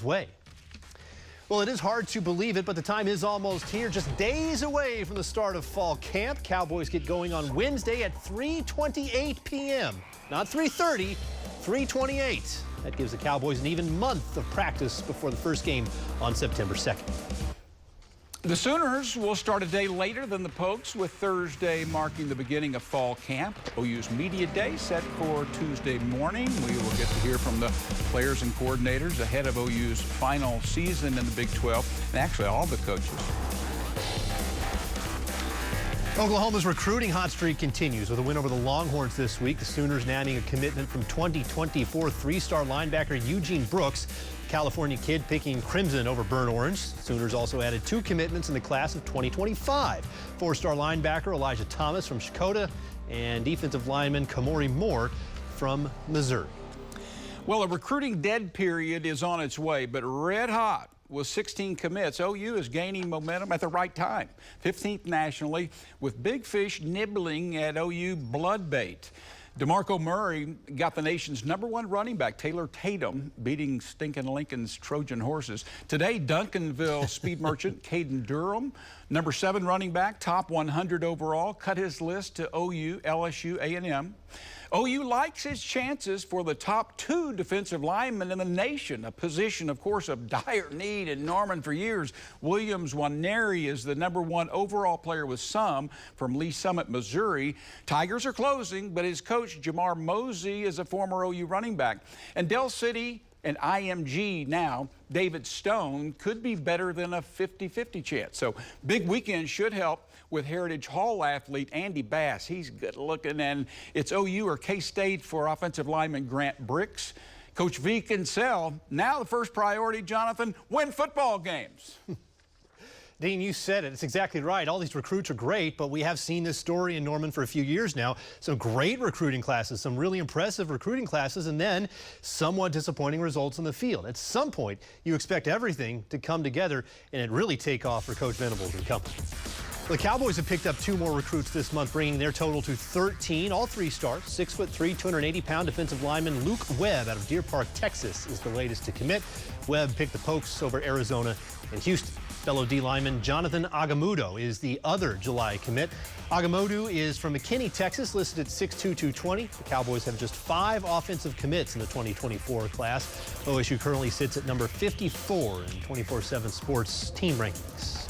way. Well, it is hard to believe it, but the time is almost here. Just days away from the start of fall camp. Cowboys get going on Wednesday at 3:28 p.m. Not 3:30, 3:28. That gives the Cowboys an even month of practice before the first game on September 2nd. The Sooners will start a day later than the Pokes, with Thursday marking the beginning of fall camp. OU's Media Day set for Tuesday morning. We will get to hear from the players and coordinators ahead of OU's final season in the Big 12, and actually all the coaches. Oklahoma's recruiting hot streak continues with a win over the Longhorns this week. The Sooners nabbing a commitment from 2024 three-star linebacker Eugene Brooks. California kid picking crimson over burnt orange. Sooners also added 2 commitments in the class of 2025. Four-star linebacker Elijah Thomas from Shakota and defensive lineman Kamori Moore from Missouri. Well, a recruiting dead period is on its way, but red hot. With 16 commits, OU is gaining momentum at the right time. 15th nationally, with big fish nibbling at OU blood bait. DeMarco Murray got the nation's #1 running back, Taylor Tatum, beating stinking Lincoln's Trojan horses. Today, Duncanville speed merchant Caden Durham, #7 running back, top 100 overall, cut his list to OU, LSU, A&M. OU likes its chances for the top 2 defensive linemen in the nation, a position, of course, of dire need in Norman for years. Williams Waneri is the #1 overall player with some from Lee Summit, Missouri. Tigers are closing, but his coach, Jamar Mosey, is a former OU running back. And Del City and IMG now, David Stone, could be better than a 50-50 chance. So big weekend should help with Heritage Hall athlete Andy Bass. He's good looking, and it's OU or K-State for offensive lineman Grant Bricks. Coach V can sell. Now the first priority, Jonathan, win football games. Dean, you said it. It's exactly right. All these recruits are great, but we have seen this story in Norman for a few years now. Some great recruiting classes, some really impressive recruiting classes, and then somewhat disappointing results in the field. At some point, you expect everything to come together and it really take off for Coach Venables and company. The Cowboys have picked up 2 more recruits this month, bringing their total to 13, all 3-stars. 6'3", 280-pound defensive lineman Luke Webb out of Deer Park, Texas, is the latest to commit. Webb picked the Pokes over Arizona and Houston. Fellow D lineman Jonathan Agamudo is the other July commit. Agamudo is from McKinney, Texas, listed at 6'2", 220. The Cowboys have just 5 offensive commits in the 2024 class. OSU currently sits at number 54 in 24/7 Sports team rankings.